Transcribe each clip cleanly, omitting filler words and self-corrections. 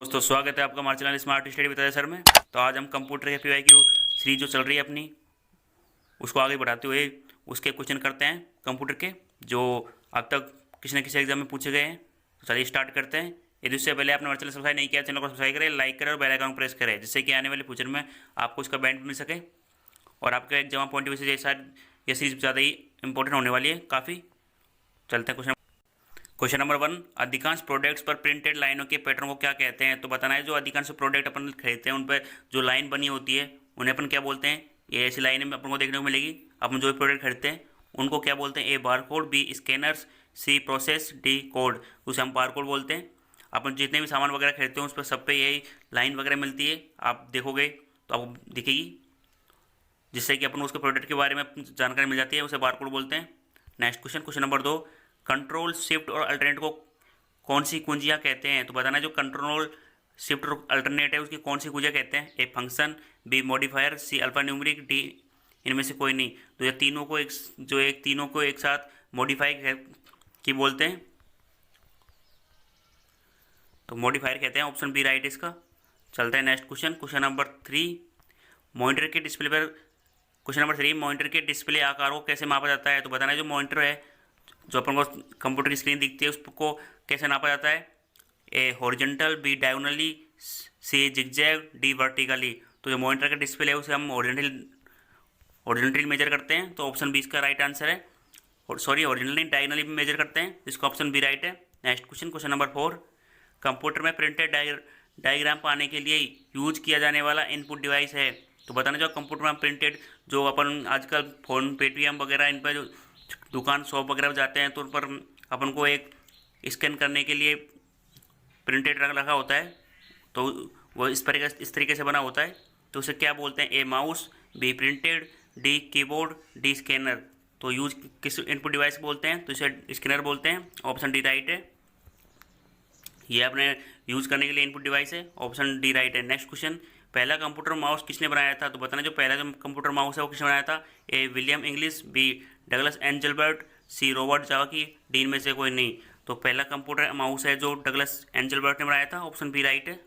दोस्तों स्वागत है आपका हमारे चैनल स्मार्ट स्टडी बताया सर में। तो आज हम कंप्यूटर के पीवाईक्यू सीरीज जो चल रही है अपनी उसको आगे बढ़ाते हुए उसके क्वेश्चन करते हैं कंप्यूटर के जो अब तक किसी न किसी एग्जाम में पूछे गए हैं। तो चलिए स्टार्ट करते हैं। यदि उससे पहले आपने हमारे चैनल सब्सक्राइब नहीं किया, चैनल को सब्सक्राइब करें, लाइक करें और बेल आइकन प्रेस करें, जिससे कि आने वाले फ्यूचर में आपको उसका बेनिफिट मिल सके और आपका एग्जाम पॉइंट ऑफ व्यू से शायद ये सीरीज ज़्यादा ही इंपॉर्टेंट होने वाली है काफ़ी। चलते हैं क्वेश्चन नंबर 1। अधिकांश प्रोडक्ट्स पर प्रिंटेड लाइनों के पैटर्न को क्या कहते हैं? तो बताना है जो अधिकांश प्रोडक्ट अपन खरीदते हैं उन पर जो लाइन बनी होती है उन्हें अपन क्या बोलते हैं? ये ऐसी लाइनें अपन को देखने को मिलेगी। अपन जो भी प्रोडक्ट खरीदते हैं उनको क्या बोलते हैं? ए बार कोड, बी स्कैनर्स, सी प्रोसेस, डी कोड। उसे हम बार कोड बोलते हैं। अपन जितने भी सामान वगैरह खरीदते हैं उस पर सब पे यही लाइन वगैरह मिलती है, आप देखोगे तो आपको दिखेगी, जिससे कि अपन उसके प्रोडक्ट के बारे में जानकारी मिल जाती है, उसे बार कोड बोलते हैं। Next question number 2। Control shift और अल्टरनेट को कौन सी कुंजियाँ कहते हैं? तो बताना है जो कंट्रोल शिफ्ट और अल्टरनेट है उसकी कौन सी कुंजियाँ कहते हैं? A function, B modifier, C alphanumeric, D इनमें से कोई नहीं। तो ये तीनों को एक साथ मॉडिफाई की बोलते हैं, तो मॉडिफायर कहते हैं। ऑप्शन बी राइट इसका। चलते हैं नेक्स्ट क्वेश्चन नंबर 3। मॉनिटर के डिस्प्ले पर क्वेश्चन नंबर 3। मॉनिटर के डिस्प्ले आकार को कैसे मापा जाता है? तो बताना है जो मॉनिटर है, जो अपन को कंप्यूटर की स्क्रीन दिखती है, उसको कैसे नापा जाता है? A horizontal, B diagonally, C zigzag, D vertically. तो जो मॉनिटर का डिस्प्ले है उसे हम हॉरिजॉन्टली मेजर करते हैं, तो ऑप्शन बी इसका राइट आंसर है। सॉरी, हॉरिजॉन्टली डायगोनली भी मेजर करते हैं, इसका ऑप्शन बी राइट है। Next question number 4। कंप्यूटर में प्रिंटेड डायग्राम पाने के लिए यूज किया जाने वाला इनपुट डिवाइस है? तो बताना जो कंप्यूटर में प्रिंटेड जो अपन आजकल फ़ोन, पेटीएम वगैरह इन पर जो दुकान शॉप वगैरह जाते हैं तो उन पर अपन को एक स्कैन करने के लिए प्रिंटेड रखा होता है, तो वो इस तरीके से बना होता है, तो उसे क्या बोलते हैं? ए mouse, be printed, D keyboard, D scanner. तो यूज किस इनपुट डिवाइस बोलते हैं? तो इसे स्कैनर बोलते हैं, ऑप्शन डी राइट है। ये अपने यूज़ करने के लिए इनपुट डिवाइस है, ऑप्शन डी राइट है। Next question. पहला कंप्यूटर माउस किसने बनाया था? तो बताना जो पहला जो कंप्यूटर माउस है वो किसने बनाया था? A William English, B Douglas Engelbart, C Robert जावाकी, डी में से कोई नहीं। तो पहला कंप्यूटर माउस है जो डगलस एंजलबर्ट ने बनाया था, ऑप्शन बी राइट है।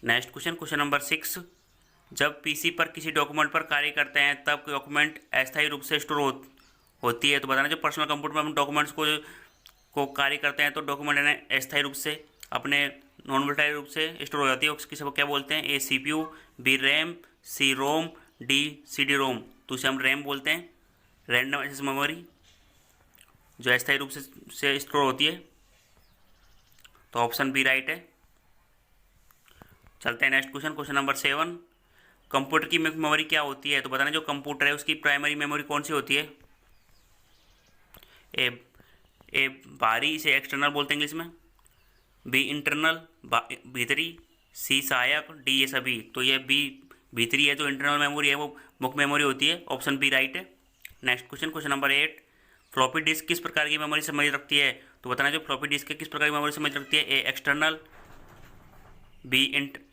Next question number 6। जब पीसी पर किसी डॉक्यूमेंट पर कार्य करते हैं तब डॉक्यूमेंट अस्थायी रूप से स्टोर होती है? तो बताना जो पर्सनल कंप्यूटर में हम डॉक्यूमेंट्स को कार्य करते हैं तो डॉक्यूमेंट है अस्थायी रूप से अपने नॉन वोलेटाइल रूप से स्टोर हो जाती है, उसकी क्या बोलते हैं? ए सीपीयू, बी रैम, सी रोम, डी सीडी रोम। तो उसे हम रैम बोलते हैं, रैंडम एक्सेस मेमोरी, जो अस्थायी रूप से स्टोर होती है, तो ऑप्शन बी राइट है। चलते हैं नेक्स्ट क्वेश्चन नंबर 7। कंप्यूटर की मेमोरी क्या होती है? तो बताना जो कंप्यूटर है उसकी प्राइमरी मेमोरी कौन सी होती है? ए बाहरी, इसे एक्सटर्नल बोलते हैं इंग्लिश में, बी इंटरनल भीतरी, सी सहायक, डी ये सभी। तो ये बी भीतरी है, जो इंटरनल मेमोरी है वो मुख्य मेमोरी होती है, ऑप्शन बी राइट है। Next question number 8। Floppy disk किस प्रकार की मेमोरी समझ रखती है? तो बताना जो फ्लॉपी डिस्क है किस प्रकार की मेमोरी समझ रखती है? A external, B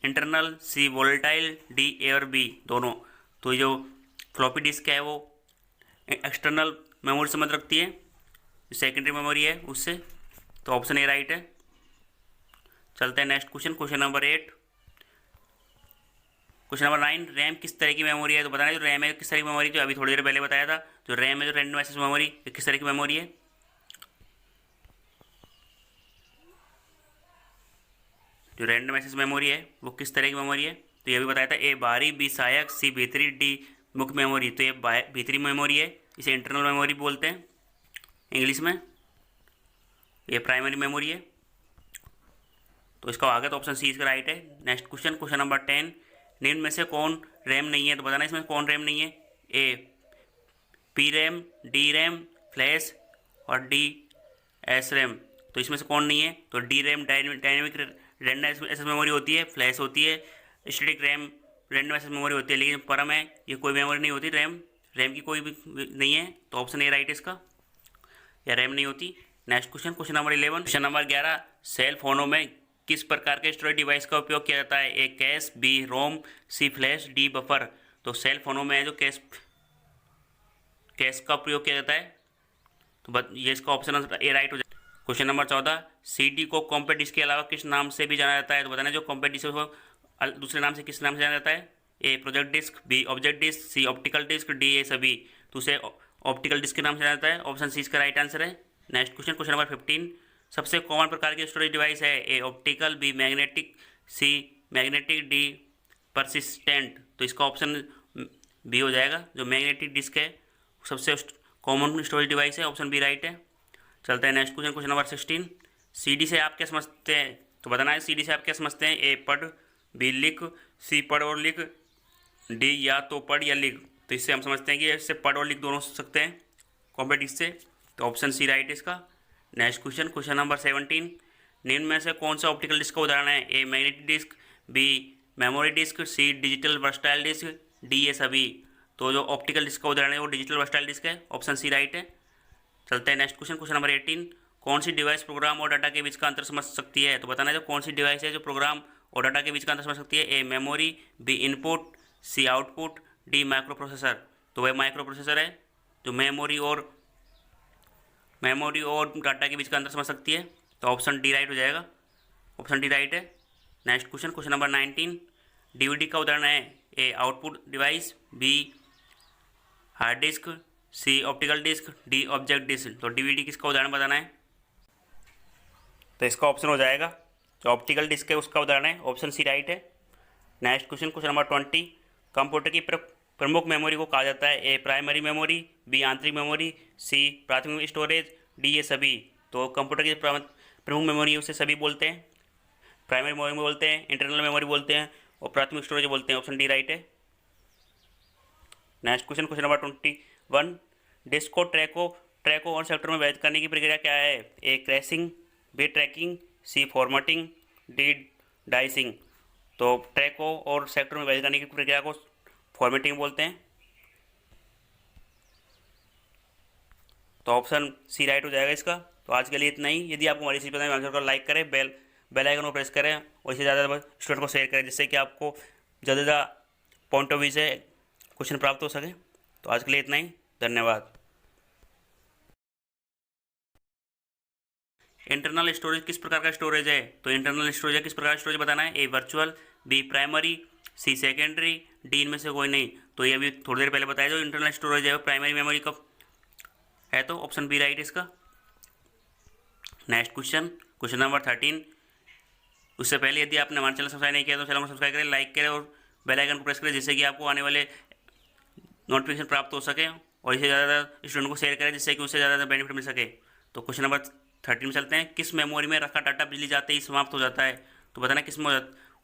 internal, C volatile, D A और बी दोनों। तो जो फ्लॉपी डिस्क है वो एक्सटर्नल मेमोरी समझ रखती है, सेकेंडरी मेमोरी है उससे, तो ऑप्शन ए राइट है। चलते हैं next question number 8। Question number 9। RAM किस तरह की मेमोरी है? तो बताना जो रैम है किस तरह की मेमोरी, जो अभी थोड़ी देर पहले बताया था, जो रैम है जो रैंडम एक्सेस मेमोरी, किस तरह की मेमोरी है? जो रैंडम एक्सेस मेमोरी है वो किस तरह की मेमोरी है? तो ये भी बताया था, ए बाहरी, बी सहायक, सी भीतरी, डी मुख्य मेमोरी। तो ये भीतरी मेमोरी है, इसे इंटरनल मेमोरी बोलते हैं इंग्लिश में, ये प्राइमरी मेमोरी है, तो इसका आगे तो ऑप्शन सी इसका राइट है। Next question number 10। निम्न में से कौन रैम नहीं है? तो बताना इसमें कौन रैम नहीं है? A P RAM, D RAM, flash और डी एस रैम। तो इसमें से कौन नहीं है? तो D RAM dynamic random access memory होती है, फ्लैश होती है, static RAM random access memory होती है, लेकिन परम है ये कोई मेमोरी नहीं होती, रैम की कोई भी नहीं है, तो ऑप्शन ए राइट है इसका, या रैम नहीं होती। Next question number 11। Question number 11। Cell फोनों में किस प्रकार के स्टोरेज डिवाइस का उपयोग किया जाता है? ए कैश, बी रोम, सी फ्लैश, डी बफर। तो सेल फोनों में जो कैश का प्रयोग किया जाता है, तो ये इसका ऑप्शन ए राइट हो जाए। क्वेश्चन नंबर 14, CD को कॉम्पैक्ट डिस्क के अलावा किस नाम से भी जाना जाता है? तो बताना जो कॉम्पैक्ट डिस्क को दूसरे नाम से किस नाम से जाना जाता है? A project disk, B object disk, C optical disk, D ये सभी। तो उसे ऑप्टिकल डिस्क के नाम से जाना जाता है। ऑप्शन सी इसका राइट आंसर है। नेक्स्ट क्वेश्चन, क्वेश्चन नंबर 15, सबसे कॉमन प्रकार की स्टोरेज डिवाइस है? ए ऑप्टिकल, बी मैग्नेटिक, सी मैग्नेटिक, डी परसिस्टेंट। तो इसका ऑप्शन बी हो जाएगा। जो मैग्नेटिक डिस्क है सबसे कॉमन स्टोरेज डिवाइस है, ऑप्शन बी राइट है। चलते हैं next question, question number 16, CD से आप क्या समझते हैं? तो बताना है CD से आप क्या समझते हैं? ए पढ़, बी लिख, सी पढ़ और लिख, डी या तो पढ़ या लिख। तो इससे हम समझते हैं कि इससे पढ़ और लिख दोनों हो सकते हैं कॉम्पैक्ट डिस्क से। तो ऑप्शन सी राइट है इसका। नेक्स्ट क्वेश्चन, क्वेश्चन नंबर 17, निम्न में से कौन सा ऑप्टिकल डिस्क का उदाहरण है? A magnetic disk, B memory disk, C digital versatile disk, D ये सभी। तो जो ऑप्टिकल डिस्क का उदाहरण है वो डिजिटल वर्सटाइल डिस्क है, ऑप्शन सी राइट है। चलते हैं नेक्स्ट क्वेश्चन, क्वेश्चन नंबर 18, कौन सी डिवाइस प्रोग्राम और डाटा के बीच का अंतर समझ सकती है? तो बताना है जो कौन सी डिवाइस है जो प्रोग्राम और डाटा के बीच का अंतर समझ सकती है? A memory, B input, C output, D micro processor. तो वह माइक्रो प्रोसेसर है जो मेमोरी और डाटा के बीच का अंतर समझ सकती है। तो ऑप्शन डी राइट हो जाएगा, ऑप्शन डी राइट है। Next question, question number 19, DVD का उदाहरण है? A output device, B hard disk, C optical disk, D object disk. तो DVD किसका उदाहरण बताना है? तो इसका ऑप्शन हो जाएगा जो ऑप्टिकल डिस्क है उसका उदाहरण है, ऑप्शन सी राइट है। Next question, question number 20, computer की प्रमुख मेमोरी को कहा जाता है? ए प्राइमरी मेमोरी, बी आंतरिक मेमोरी, सी प्राथमिक स्टोरेज, डी ये सभी। तो कंप्यूटर की प्रमुख मेमोरी उसे सभी बोलते हैं, प्राइमरी मेमोरी बोलते हैं, इंटरनल मेमोरी बोलते हैं और प्राथमिक स्टोरेज बोलते हैं, ऑप्शन डी राइट है। Next question, question number 21, disk को ट्रैकों और सेक्टर में विभाजित करने की प्रक्रिया क्या है? ए क्रैशिंग, बी ट्रैकिंग, सी फॉर्मेटिंग, डी डाइसिंग। तो ट्रैकों और सेक्टर में विभाजित करने की प्रक्रिया को फॉर्मेटिंग बोलते हैं। तो ऑप्शन सी राइट हो जाएगा इसका। तो आज के लिए इतना ही। यदि आपको हमारी चीज़ पसंद है आंसर को लाइक करें, बेल आइकन को प्रेस करें और इससे ज़्यादा स्टूडेंट को शेयर करें जिससे कि आपको ज़्यादा पॉइंट ऑफ व्यू से क्वेश्चन प्राप्त हो सके। तो आज के लिए इतना ही, धन्यवाद। इंटरनल स्टोरेज किस प्रकार का स्टोरेज है? तो इंटरनल स्टोरेज है किस प्रकार का स्टोरेज बताना है? ए virtual, be primary, C secondary, D इनमें से कोई नहीं। तो ये अभी थोड़ी देर पहले बताया जो इंटरनल स्टोरेज है वो प्राइमरी मेमोरी का है, तो ऑप्शन बी राइट इसका। नेक्स्ट क्वेश्चन, क्वेश्चन नंबर 13, उससे पहले यदि आपने हमारे चैनल सब्सक्राइब नहीं किया तो चैनल को सब्सक्राइब करें, लाइक करें और बेल आइकन को प्रेस करें जिससे कि आपको आने वाले नोटिफिकेशन प्राप्त हो सके और इसे ज़्यादा स्टूडेंट को शेयर करें जिससे कि उससे ज़्यादा बेनिफिट मिल सके। तो क्वेश्चन नंबर 13 में चलते हैं, किस मेमोरी में रखा डाटा बिजली जाते ही समाप्त हो जाता है? तो बताना किस में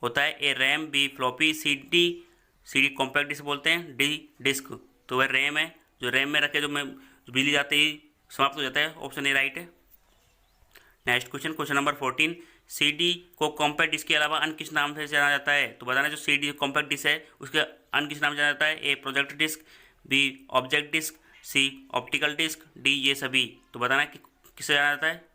होता है? ए रैम, बी फ्लॉपी, सी कॉम्पैक्ट डिस्क बोलते हैं, डी डिस्क। तो वह रैम है, जो रैम में रखे जो बिजली जाते ही समाप्त हो जाता है, ऑप्शन ए राइट है। Next question, question number 14, CD को कॉम्पैक्ट डिस्क के अलावा अन्य किस नाम से जाना जाता है? तो बताना जो CD कॉम्पैक्ट डिस्क है उसके अन्य किस नाम से जाना जाता है? A project disk, B object disk, C optical disk, D ये सभी। तो बताना कि किससे जाना जाता है?